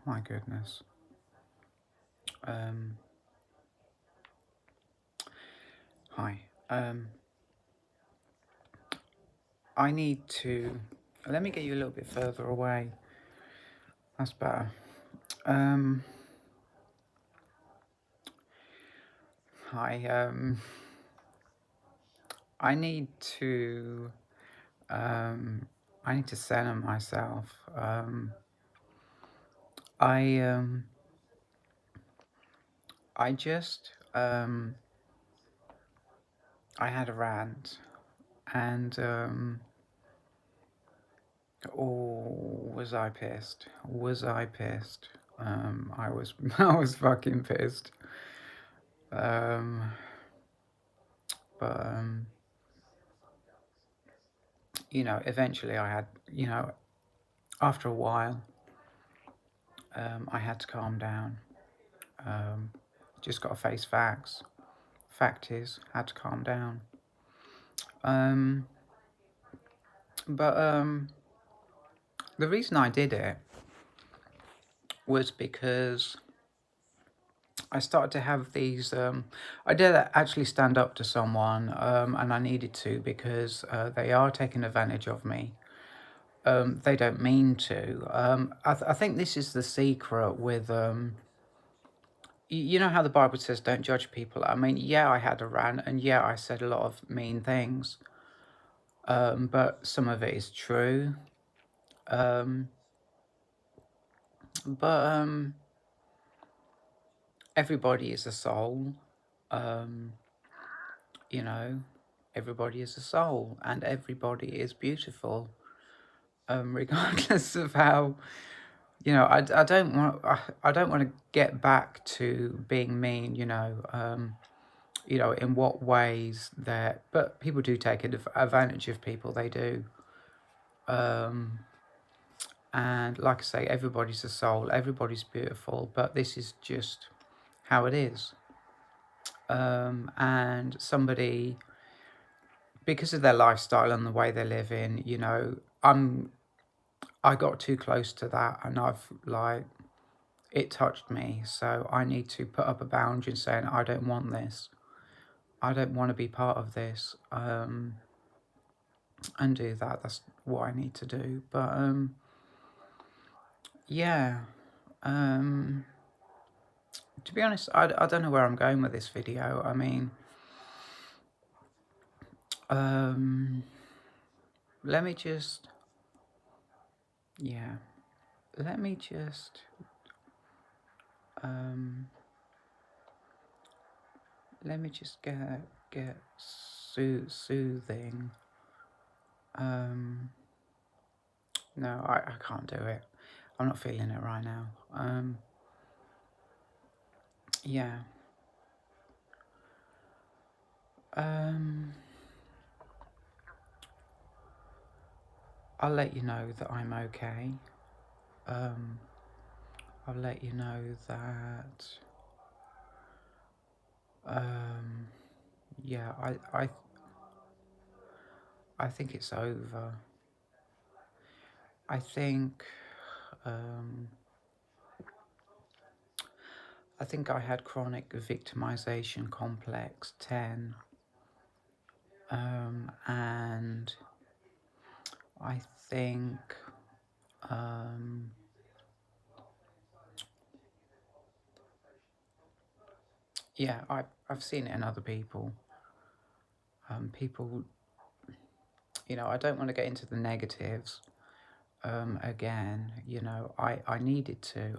My goodness. Hi. I need to... Let me get you a little bit further away. That's better. Hi. I need to... I need to center myself. I just... I had a rant, and oh, was I pissed? Was I pissed? I was I was fucking pissed. But you know, eventually I had, you know, after a while, I had to calm down. Just got to face facts. Fact is, had to calm down. But the reason I did it was because I started to have these... I did actually stand up to someone, and I needed to, because they are taking advantage of me. They don't mean to. I think this is the secret with... you know how the Bible says don't judge people? I mean, yeah, I had a rant, and yeah, I said a lot of mean things. But some of it is true. But everybody is a soul. You know, everybody is a soul, and everybody is beautiful, regardless of how... You know, I don't want... I don't want to get back to being mean. You know, in what ways that... But people do take advantage of people. They do. And like I say, everybody's a soul. Everybody's beautiful. But this is just how it is. And somebody, because of their lifestyle and the way they live in, you know, I got too close to that, and I've like... It touched me, so I need to put up a boundary and saying, I don't want this. I don't want to be part of this, and do that. That's what I need to do. But yeah, to be honest, I don't know where I'm going with this video. I mean, let me just... Yeah, let me just... let me just get soothing. No, I can't do it. I'm not feeling it right now. Yeah. I'll let you know that I'm okay. I'll let you know that... yeah, I think it's over. I think... I think I had chronic victimization complex 10. And I think... yeah, I've seen it in other people. People... You know, I don't want to get into the negatives. Again, you know, I needed to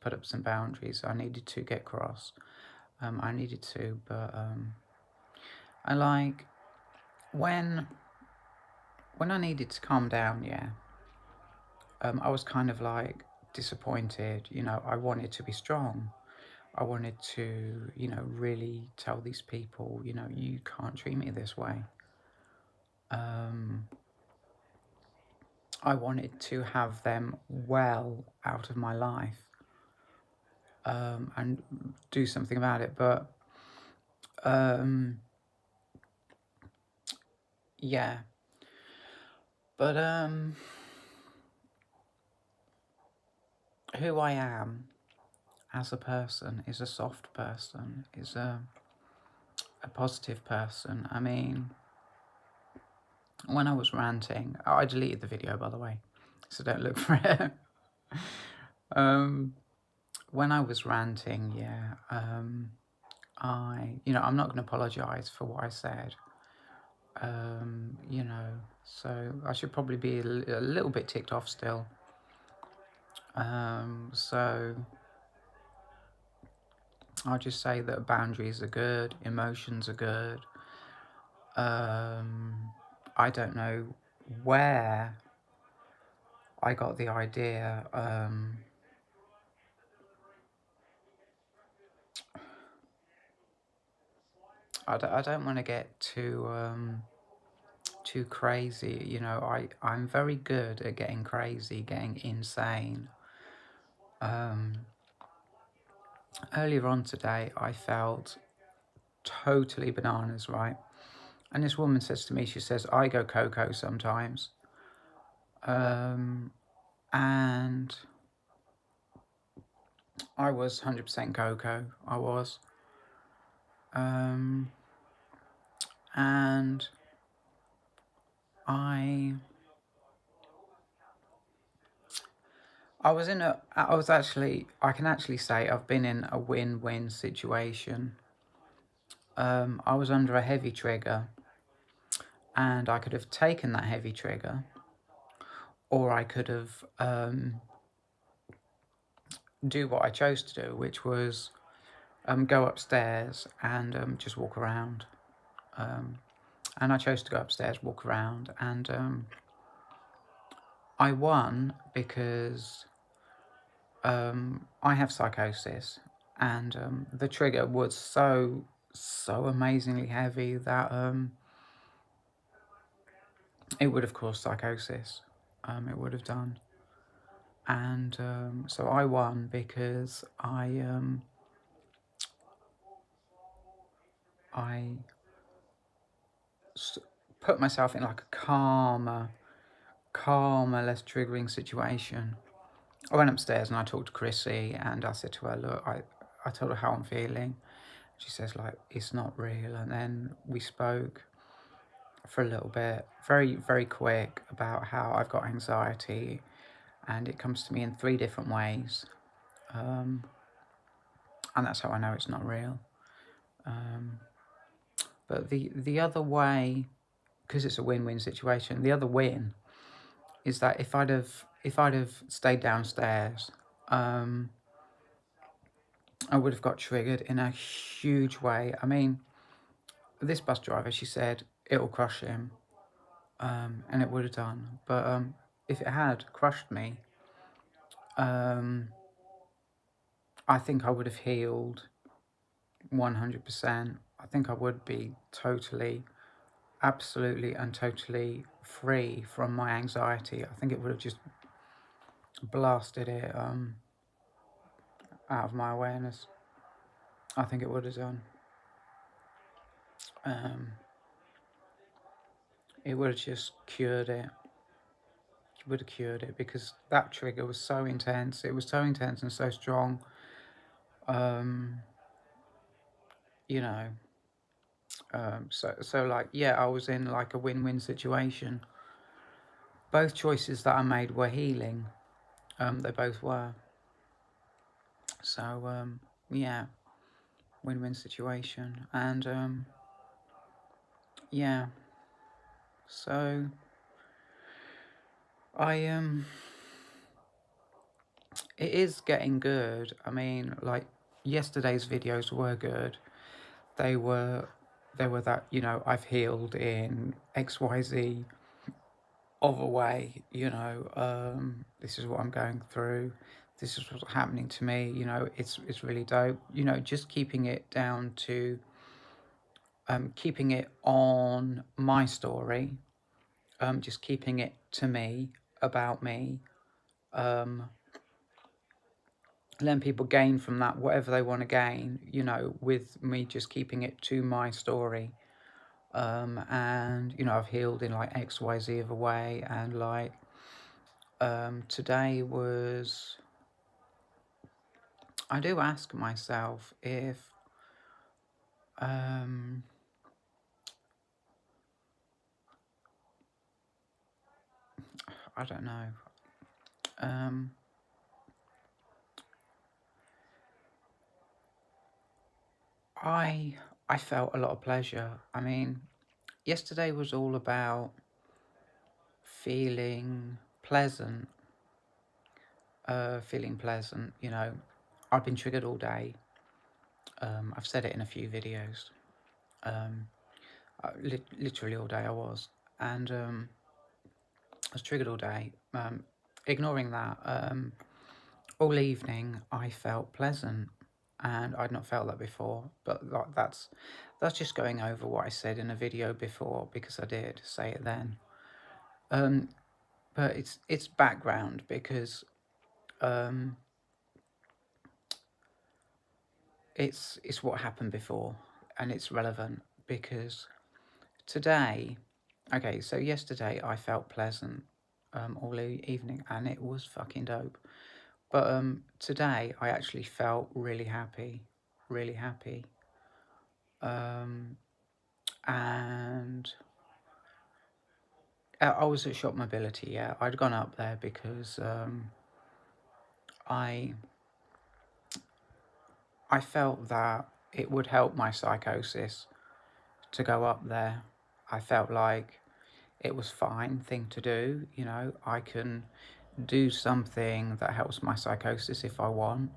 put up some boundaries. I needed to get cross. I needed to, but I like... when I needed to calm down, yeah, I was kind of like disappointed. You know, I wanted to be strong. I wanted to, you know, really tell these people, you know, you can't treat me this way. I wanted to have them well out of my life, and do something about it. But yeah, but who I am as a person is a soft person, is a positive person. I mean, when I was ranting, I deleted the video, by the way, so don't look for it. When I was ranting, yeah, I'm not going to apologise for what I said. So I should probably be a little bit ticked off still. So I'll just say that boundaries are good, emotions are good. I don't know where I got the idea. I don't want to get too crazy. I'm very good at getting crazy, getting insane. Earlier on today, I felt totally bananas, right? And this woman says to me, she says, I go cocoa sometimes. And I was 100% cocoa, I was. And I can actually say I've been in a win-win situation. I was under a heavy trigger, and I could have taken that heavy trigger, or I could have do what I chose to do, which was go upstairs and just walk around. And I chose to go upstairs, walk around, and I won because I have psychosis, and the trigger was so amazingly heavy that it would have caused psychosis. It would have done. And so I won because I put myself in like a calmer, less triggering situation. I went upstairs and I talked to Chrissy, and I said to her, look, I told her how I'm feeling. She says, like, it's not real. And then we spoke for a little bit, very, very quick, about how I've got anxiety, and it comes to me in 3 different ways. And that's how I know it's not real. But the other way, because it's a win-win situation, the other win is that if I'd have stayed downstairs, I would have got triggered in a huge way. I mean, this bus driver, she said it'll crush him, and it would have done. But if it had crushed me, I think I would have healed 100%. I think I would be totally, absolutely and totally free from my anxiety. I think it would have just blasted it out of my awareness. I think it would have done. It would have just cured it. It would have cured it, because that trigger was so intense. It was so intense and so strong. So like, yeah, I was in like a win-win situation. Both choices that I made were healing. They both were. So yeah, win-win situation. And yeah, so it is getting good. I mean, like, yesterday's videos were good. They were that, I've healed in XYZ of a way, this is what I'm going through, this is what's happening to me, it's really dope. Just keeping it down to keeping it on my story, just keeping it to me, about me, letting people gain from that whatever they want to gain, with me just keeping it to my story. And I've healed in like XYZ of a way, and like today was I do ask myself if, um, I don't know, um, I I felt a lot of pleasure. I mean, yesterday was all about feeling pleasant, feeling pleasant. You know, I've been triggered all day. I've said it in a few videos. Um, literally all day I was, and I was triggered all day. Ignoring that, all evening I felt pleasant, and I'd not felt that before. But that's just going over what I said in a video before, because I did say it then. Um, but it's background, because um, it's what happened before, and it's relevant because today. Okay, so yesterday I felt pleasant all evening, and it was fucking dope. But today I actually felt really happy, really happy. Um, and I was at Shop Mobility, yeah. I'd gone up there because I I felt that it would help my psychosis to go up there. I felt like it was fine thing to do, you know. I can do something that helps my psychosis if I want.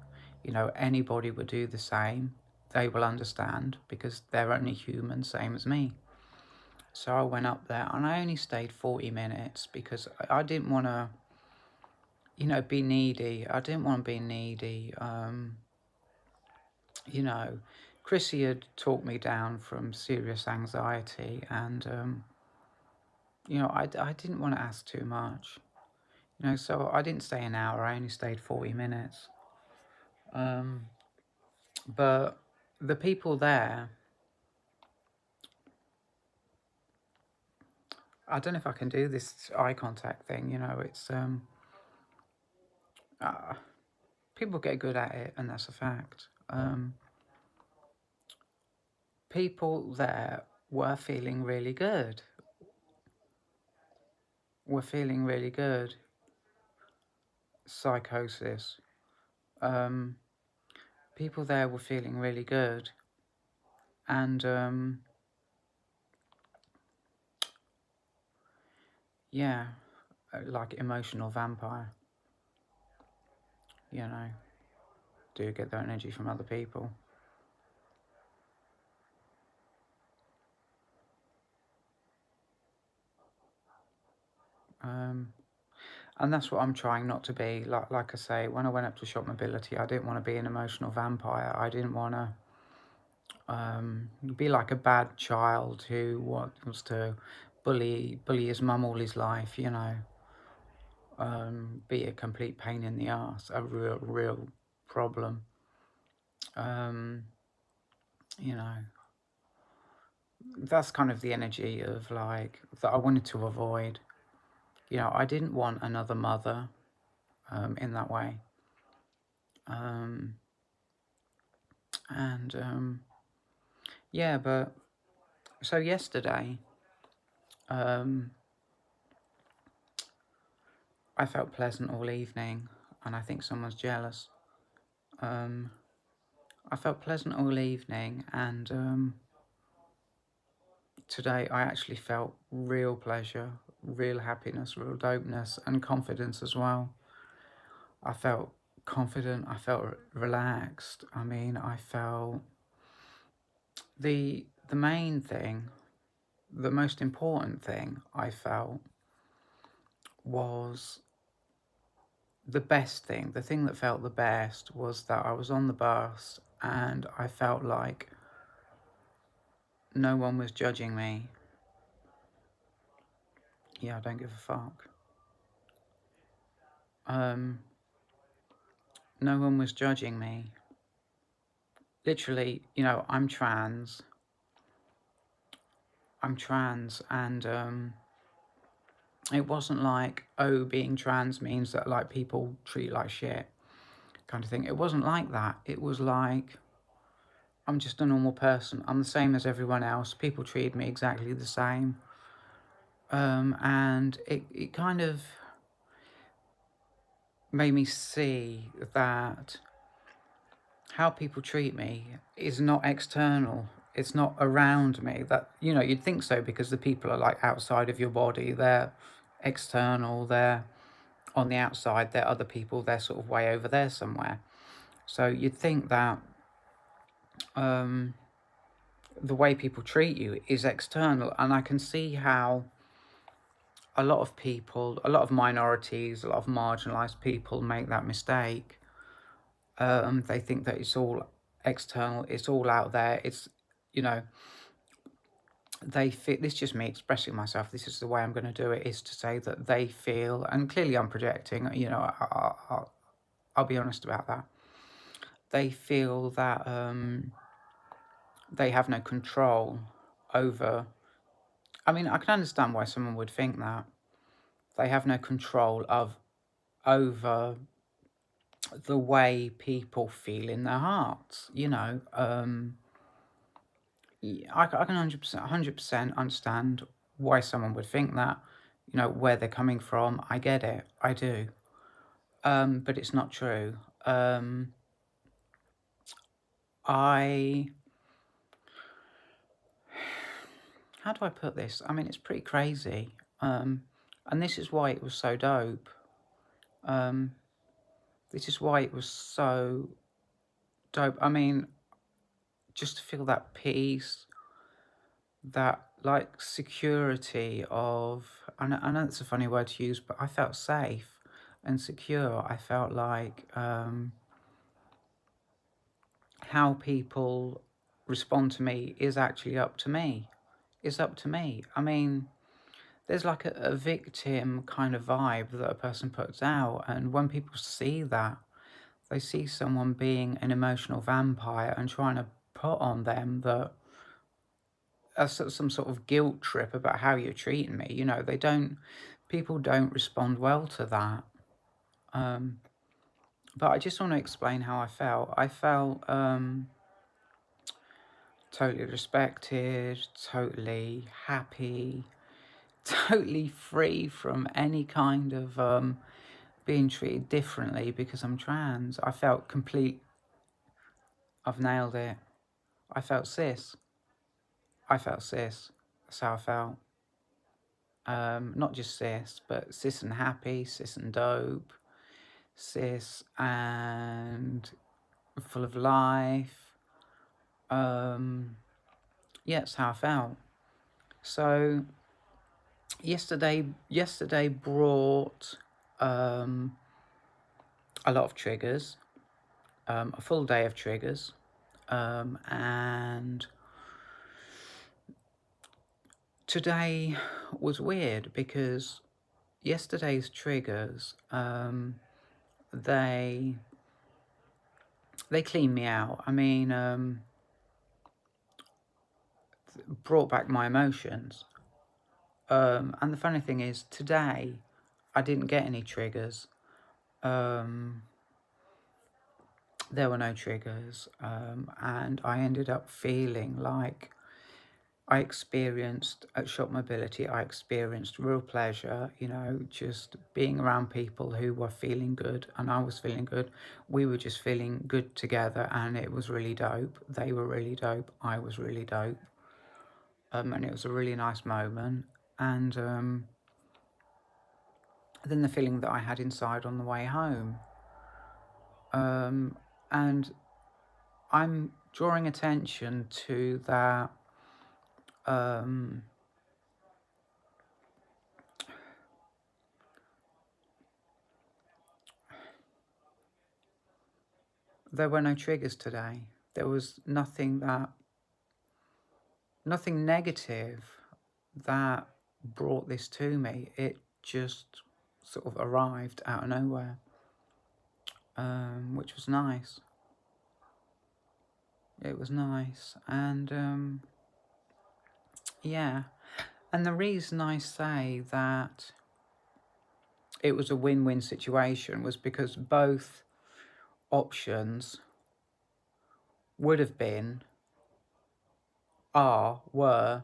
You know, anybody would do the same. They will understand because they're only human, same as me. So I went up there and I only stayed 40 minutes because I didn't want to, you know, be needy. I didn't want to be needy. You know, Chrissy had talked me down from serious anxiety, and, you know, I didn't want to ask too much. You know, so I didn't stay an hour, I only stayed 40 minutes. But the people there, I don't know if I can do this eye contact thing, you know, it's, uh, people get good at it, and that's a fact. People there were feeling really good, were feeling really good. Psychosis. Um, People there were feeling really good, and yeah, like emotional vampire, you know, do get their energy from other people. And that's what I'm trying not to be. Like I say, when I went up to Shop Mobility, I didn't want to be an emotional vampire. I didn't want to be like a bad child who wants to bully his mum all his life, you know. Be a complete pain in the ass, a real problem. Um, you know, that's kind of the energy of like that I wanted to avoid. You know, I didn't want another mother in that way. Um, and yeah, but so yesterday, um, I felt pleasant all evening, and I think someone's jealous. Um, I felt pleasant all evening, and today I actually felt real pleasure, real happiness, real dopeness, and confidence as well. I felt confident, I felt relaxed. I mean, I felt the main thing, the most important thing I felt was the best thing. The thing that felt the best was that I was on the bus and I felt like no one was judging me. Yeah, I don't give a fuck. No one was judging me. Literally, you know, I'm trans, and it wasn't like, oh, being trans means that like people treat you like shit. kind of thing. It wasn't like that. It was like, I'm just a normal person. I'm the same as everyone else. People treat me exactly the same. And it kind of made me see that how people treat me is not external. It's not around me. That, you'd think so, because the people are like outside of your body. They're external. They're on the outside. They're other people. They're sort of way over there somewhere. So you'd think that the way people treat you is external. And I can see how a lot of people, a lot of minorities, a lot of marginalized people make that mistake. They think that it's all external, it's all out there. It's, you know, they feel, this is just me expressing myself, this is the way I'm going to do it, is to say that they feel, and clearly I'm projecting, I'll be honest about that. They feel that they have no control over, I mean, I can understand why someone would think that. They have no control over the way people feel in their hearts, I can 100% understand why someone would think that, where they're coming from. I get it, I do. But it's not true. I, how do I put this? I mean, it's pretty crazy. And this is why it was so dope. This is why it was so dope. I mean, just to feel that peace, that like security of, I know it's a funny word to use, but I felt safe and secure. I felt like how people respond to me is actually up to me. It's up to me. I mean, there's like a victim kind of vibe that a person puts out, and when people see that, they see someone being an emotional vampire and trying to put on them that some sort of guilt trip about how you're treating me. People don't respond well to that. But I just want to explain how I felt. I felt totally respected, totally happy, totally free from any kind of being treated differently because I'm trans. I felt complete. I've nailed it. I felt cis. I felt cis. That's how I felt. Not just cis, but cis and happy, cis and dope, cis and full of life. Yeah, it's how I felt. So yesterday brought a lot of triggers, a full day of triggers, and today was weird because yesterday's triggers, they cleaned me out. I mean, brought back my emotions. And the funny thing is, today I didn't get any triggers. There were no triggers, and I ended up feeling like I experienced at Shop Mobility, I experienced real pleasure, just being around people who were feeling good and I was feeling good. We were just feeling good together and it was really dope. They were really dope. I was really dope. And it was a really nice moment. And then the feeling that I had inside on the way home. And I'm drawing attention to that there were no triggers today. There was nothing negative that brought this to me. It just sort of arrived out of nowhere, which was nice. It was nice. And yeah, and the reason I say that it was a win-win situation was because both options would have been, were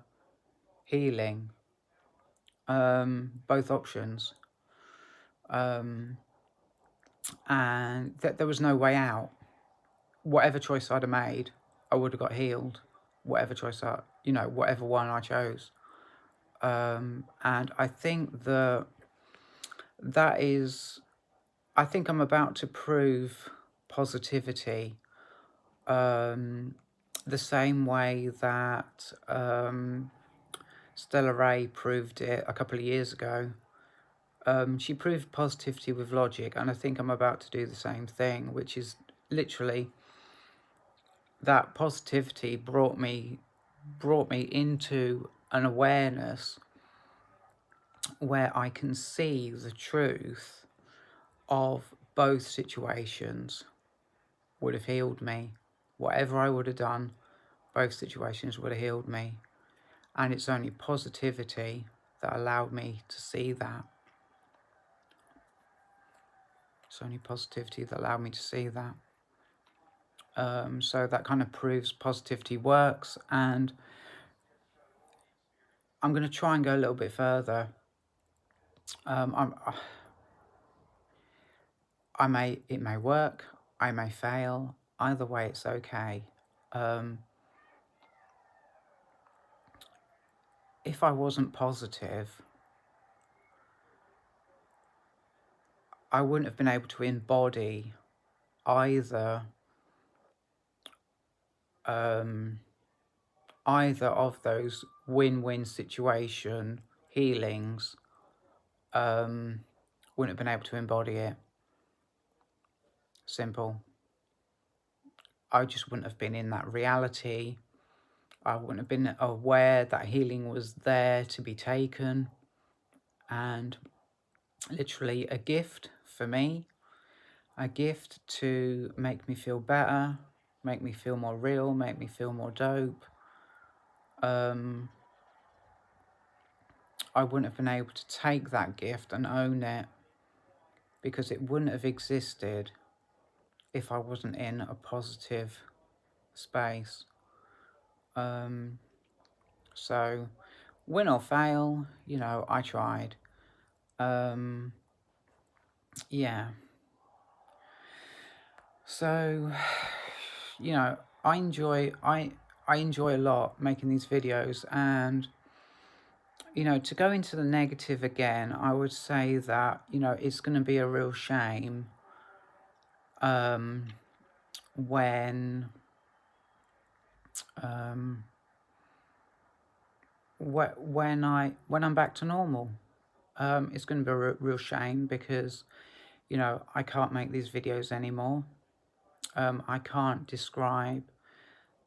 healing. Both options. And that there was no way out. Whatever choice I'd have made, I would have got healed. Whatever choice whatever one I chose. And I think I think I'm about to prove positivity, the same way that Stella Ray proved it a couple of years ago. She proved positivity with logic, and I think I'm about to do the same thing, which is literally that positivity brought me into an awareness where I can see the truth of both situations would have healed me. Whatever I would have done, both situations would have healed me. And it's only positivity that allowed me to see that. It's only positivity that allowed me to see that. So that kind of proves positivity works, and I'm going to try and go a little bit further. It may work, I may fail. Either way, it's okay. If I wasn't positive, I wouldn't have been able to embody either of those win-win situation healings. Wouldn't have been able to embody it. Simple. I just wouldn't have been in that reality. I wouldn't have been aware that healing was there to be taken, and literally a gift for me, a gift to make me feel better, make me feel more real, make me feel more dope. I wouldn't have been able to take that gift and own it, because it wouldn't have existed if I wasn't in a positive space. So win or fail, I tried. Yeah. So, I enjoy a lot making these videos, and to go into the negative again, I would say that it's going to be a real shame when when I'm back to normal. It's going to be a real shame, because I can't make these videos anymore. I can't describe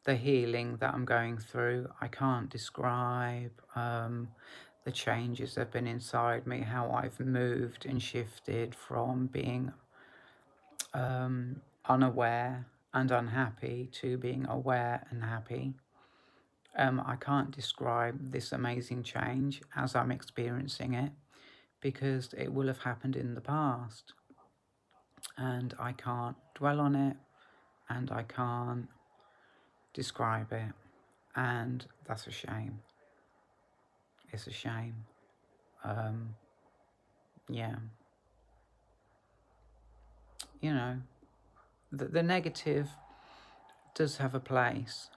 the healing that I'm going through. I can't describe the changes that have been inside me, how I've moved and shifted from being unaware and unhappy to being aware and happy. I can't describe this amazing change as I'm experiencing it, because it will have happened in the past, and I can't dwell on it, and I can't describe it, and that's a shame. It's a shame. Yeah. The negative does have a place.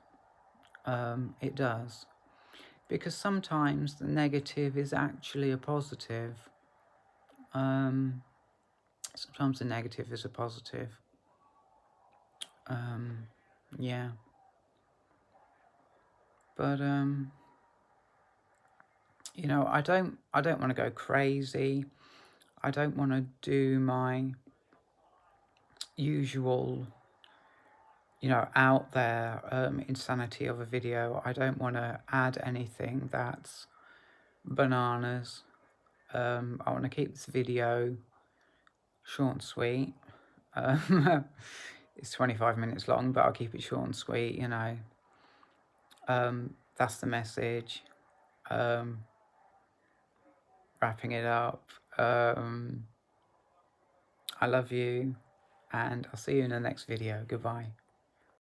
It does. Because sometimes the negative is actually a positive. Sometimes the negative is a positive. Yeah. But, I don't want to go crazy. I don't want to do my usual, out there insanity of a video. I don't want to add anything that's bananas. I want to keep this video short and sweet. It's 25 minutes long, but I'll keep it short and sweet, That's the message. Wrapping it up. I love you, and I'll see you in the next video. Goodbye.